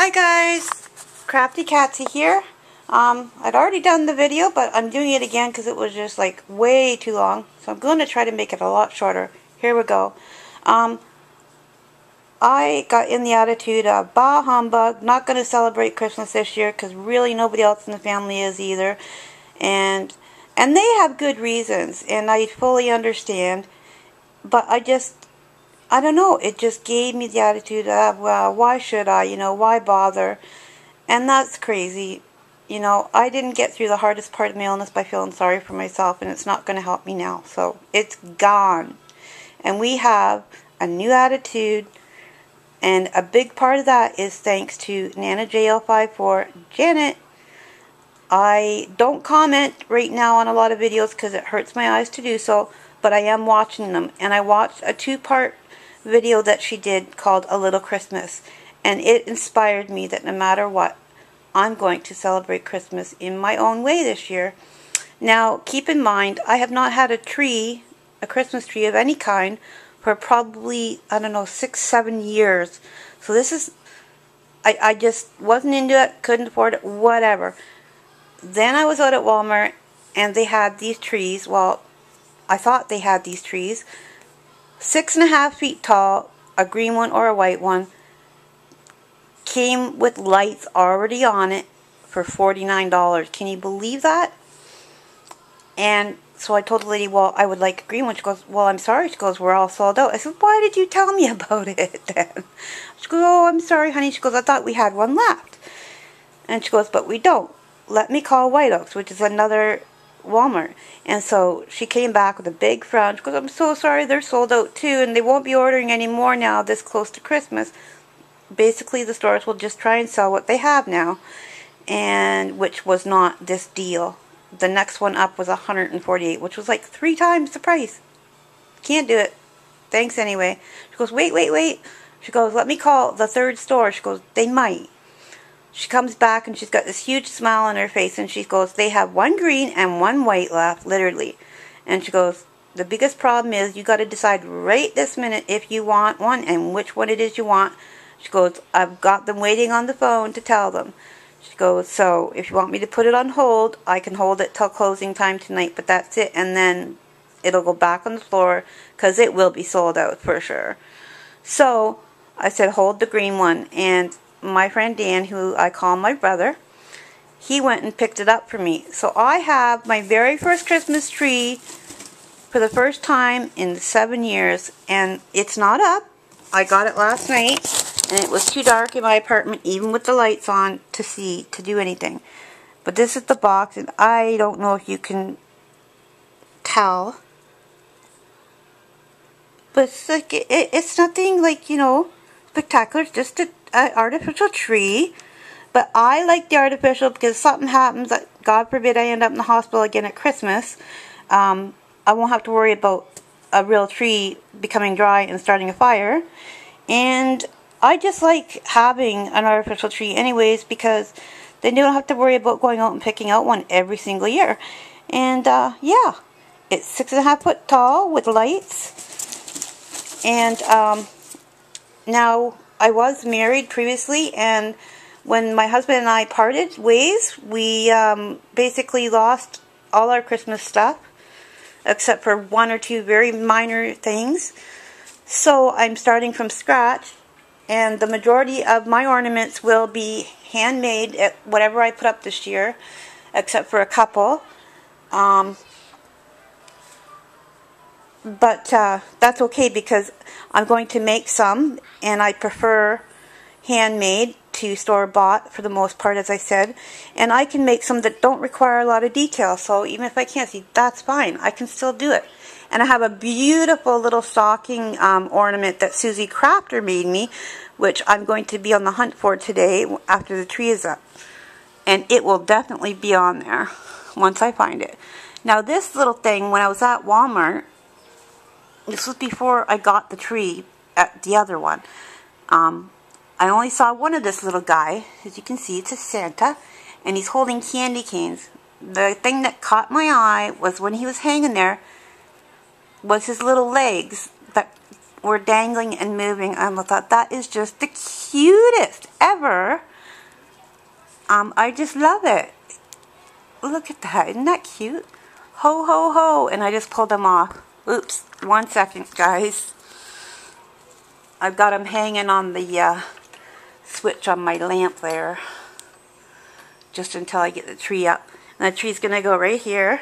Hi guys, Crafty Catsy here. I'd already done the video, but I'm doing it again because it was just like way too long. So I'm going to try to make it a lot shorter. Here we go. I got in the attitude of bah humbug, not going to celebrate Christmas this year because really nobody else in the family is either. And they have good reasons, and I fully understand. But I don't know, it just gave me the attitude of, well, why should I, why bother? And that's crazy. I didn't get through the hardest part of my illness by feeling sorry for myself, and it's not going to help me now. So it's gone. And we have a new attitude, and a big part of that is thanks to Nana JL54, Janet. I don't comment right now on a lot of videos because it hurts my eyes to do so, but I am watching them. And I watched a two-part video that she did called A Little Christmas, and it inspired me that no matter what, I'm going to celebrate Christmas in my own way this year. Now keep in mind, I have not had a Christmas tree of any kind for probably, I don't know, 6-7 years. So this is, I just wasn't into it, couldn't afford it, whatever. Then I was out at Walmart and they had these trees. Well, I thought they had these trees 6.5 feet tall, a green one or a white one, came with lights already on it for $49. Can you believe that? And so I told the lady, well, I would like a green one. She goes, well, I'm sorry. She goes, we're all sold out. I said, why did you tell me about it then? She goes, oh, I'm sorry, honey. She goes, I thought we had one left. And she goes, but we don't. Let me call White Oaks, which is another Walmart. And so she came back with a big frown. She goes, I'm so sorry, they're sold out too, and they won't be ordering any more now this close to Christmas. Basically, the stores will just try and sell what they have now, and which was not this deal. The next one up was $148, which was like 3 times the price. Can't do it. Thanks anyway. She goes, wait. She goes, let me call the third store. She goes, they might. She comes back and she's got this huge smile on her face, and she goes, they have one green and one white left, literally. And she goes, the biggest problem is you got to decide right this minute if you want one and which one it is you want. She goes, I've got them waiting on the phone to tell them. She goes, so if you want me to put it on hold, I can hold it till closing time tonight, but that's it. And then it'll go back on the floor because it will be sold out for sure. So I said, hold the green one. And my friend Dan, who I call my brother, he went and picked it up for me. So I have my very first Christmas tree for the first time in 7 years, and it's not up. I got it last night, and it was too dark in my apartment, even with the lights on, to do anything. But this is the box, and I don't know if you can tell, but it's like it's nothing like, spectacular. It's just an artificial tree. But I like the artificial because something happens that, God forbid, I end up in the hospital again at Christmas. I won't have to worry about a real tree becoming dry and starting a fire. And I just like having an artificial tree anyways, because then you don't have to worry about going out and picking out one every single year. And yeah, it's 6.5 foot tall with lights. And now, I was married previously, and when my husband and I parted ways, we basically lost all our Christmas stuff, except for 1 or 2 very minor things. So I'm starting from scratch, and the majority of my ornaments will be handmade at whatever I put up this year, except for a couple. But that's okay because I'm going to make some, and I prefer handmade to store-bought for the most part, as I said. And I can make some that don't require a lot of detail, so even if I can't see, that's fine. I can still do it. And I have a beautiful little stocking ornament that Susie Crafter made me, which I'm going to be on the hunt for today after the tree is up. And it will definitely be on there once I find it. Now this little thing, when I was at Walmart, this was before I got the tree at the other one. I only saw one of this little guy. As you can see, it's a Santa, and he's holding candy canes. The thing that caught my eye was when he was hanging there was his little legs that were dangling and moving. And I thought, that is just the cutest ever. I just love it. Look at that. Isn't that cute? Ho, ho, ho. And I just pulled them off. Oops. 1 second, guys. I've got them hanging on the switch on my lamp there. Just until I get the tree up. And the tree's going to go right here.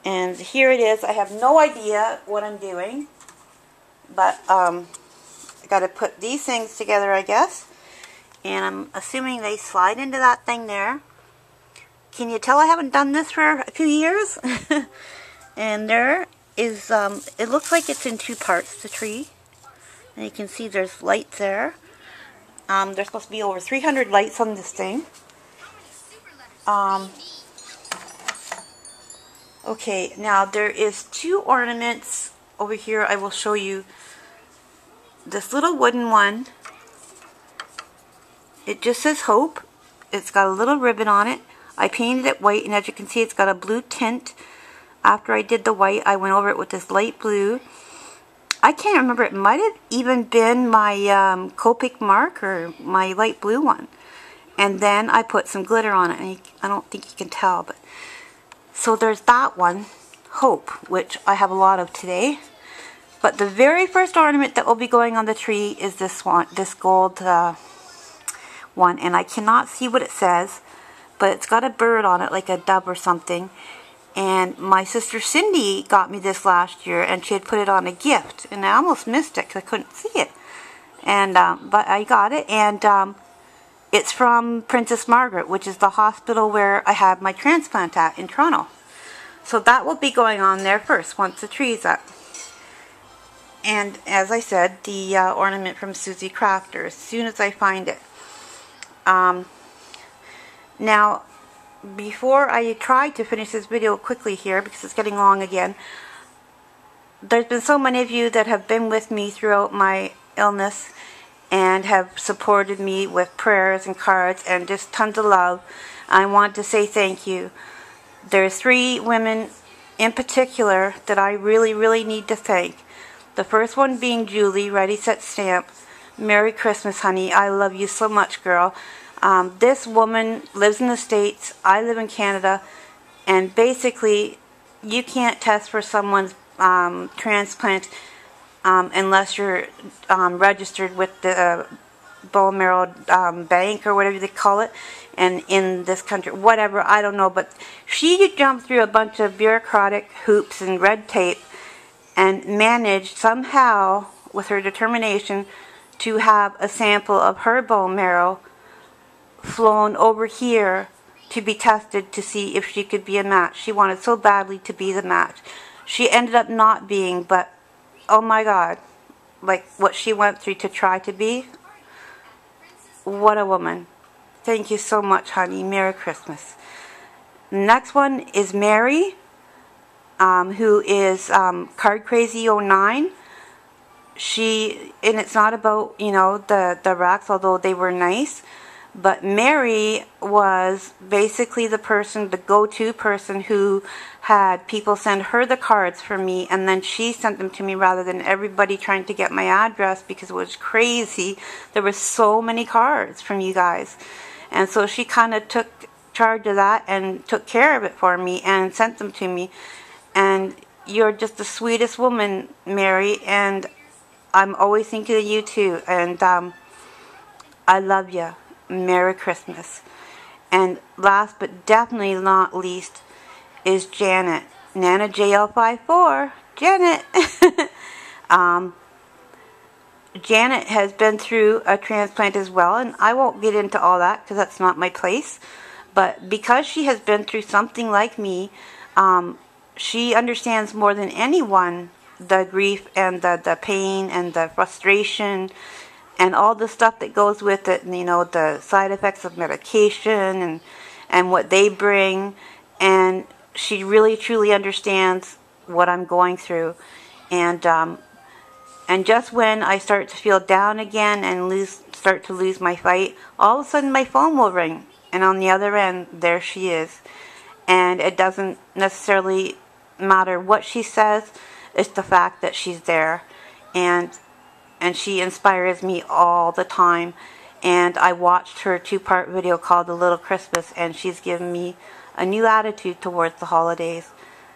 And here it is. I have no idea what I'm doing. But I got to put these things together, I guess. And I'm assuming they slide into that thing there. Can you tell I haven't done this for a few years? And there is, it looks like it's in 2 parts, the tree. And you can see there's lights there. There's supposed to be over 300 lights on this thing. Okay, now there is 2 ornaments over here. I will show you this little wooden one. It just says Hope. It's got a little ribbon on it. I painted it white, and as you can see, it's got a blue tint. After I did the white, I went over it with this light blue. I can't remember. It might have even been my Copic marker, my light blue one. And then I put some glitter on it. And I don't think you can tell, but so there's that one, Hope, which I have a lot of today. But the very first ornament that will be going on the tree is this one, this gold one, and I cannot see what it says, but it's got a bird on it, like a dove or something. And my sister Cindy got me this last year, and she had put it on a gift, and I almost missed it because I couldn't see it. And but I got it, and it's from Princess Margaret, which is the hospital where I had my transplant at in Toronto. So that will be going on there first, once the tree's up. And as I said, the ornament from Susie Crafter, as soon as I find it. Now, before I try to finish this video quickly here, because it's getting long again, there's been so many of you that have been with me throughout my illness and have supported me with prayers and cards and just tons of love. I want to say thank you. There's 3 women in particular that I really, really need to thank. The first one being Julie, Ready, Set, Stamp. Merry Christmas, honey. I love you so much, girl. This woman lives in the States. I live in Canada. And basically, you can't test for someone's transplant unless you're registered with the bone marrow bank or whatever they call it. And in this country, whatever, I don't know. But she jumped through a bunch of bureaucratic hoops and red tape and managed somehow, with her determination, to have a sample of her bone marrow flown over here to be tested to see if she could be a match. She wanted so badly to be the match. She ended up not being, but oh my God, like what she went through to try to be. What a woman. Thank you so much, honey. Merry Christmas. Next one is Mary, who is Card Crazy 09. And it's not about, you know, the racks, although they were nice. But Mary was basically the person, the go-to person who had people send her the cards for me, and then she sent them to me rather than everybody trying to get my address, because it was crazy. There were so many cards from you guys. And so she kind of took charge of that and took care of it for me and sent them to me. And you're just the sweetest woman, Mary, and I'm always thinking of you too. And I love you. Merry Christmas. And last but definitely not least is Janet. Nana JL54. Janet. Janet has been through a transplant as well, and I won't get into all that because that's not my place. But because she has been through something like me, she understands more than anyone the grief and the pain and the frustration and all the stuff that goes with it, and, you know, the side effects of medication and what they bring. And she really truly understands what I'm going through. And just when I start to feel down again and start to lose my fight, all of a sudden my phone will ring, and on the other end, there she is. And it doesn't necessarily matter what she says, it's the fact that she's there. And she inspires me all the time. And I watched her 2-part video called The Little Christmas, and she's given me a new attitude towards the holidays.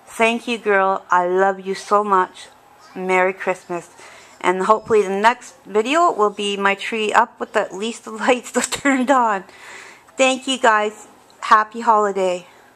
Thank you, girl. I love you so much. Merry Christmas. And hopefully the next video will be my tree up with at least the lights still turned on. Thank you, guys. Happy holiday.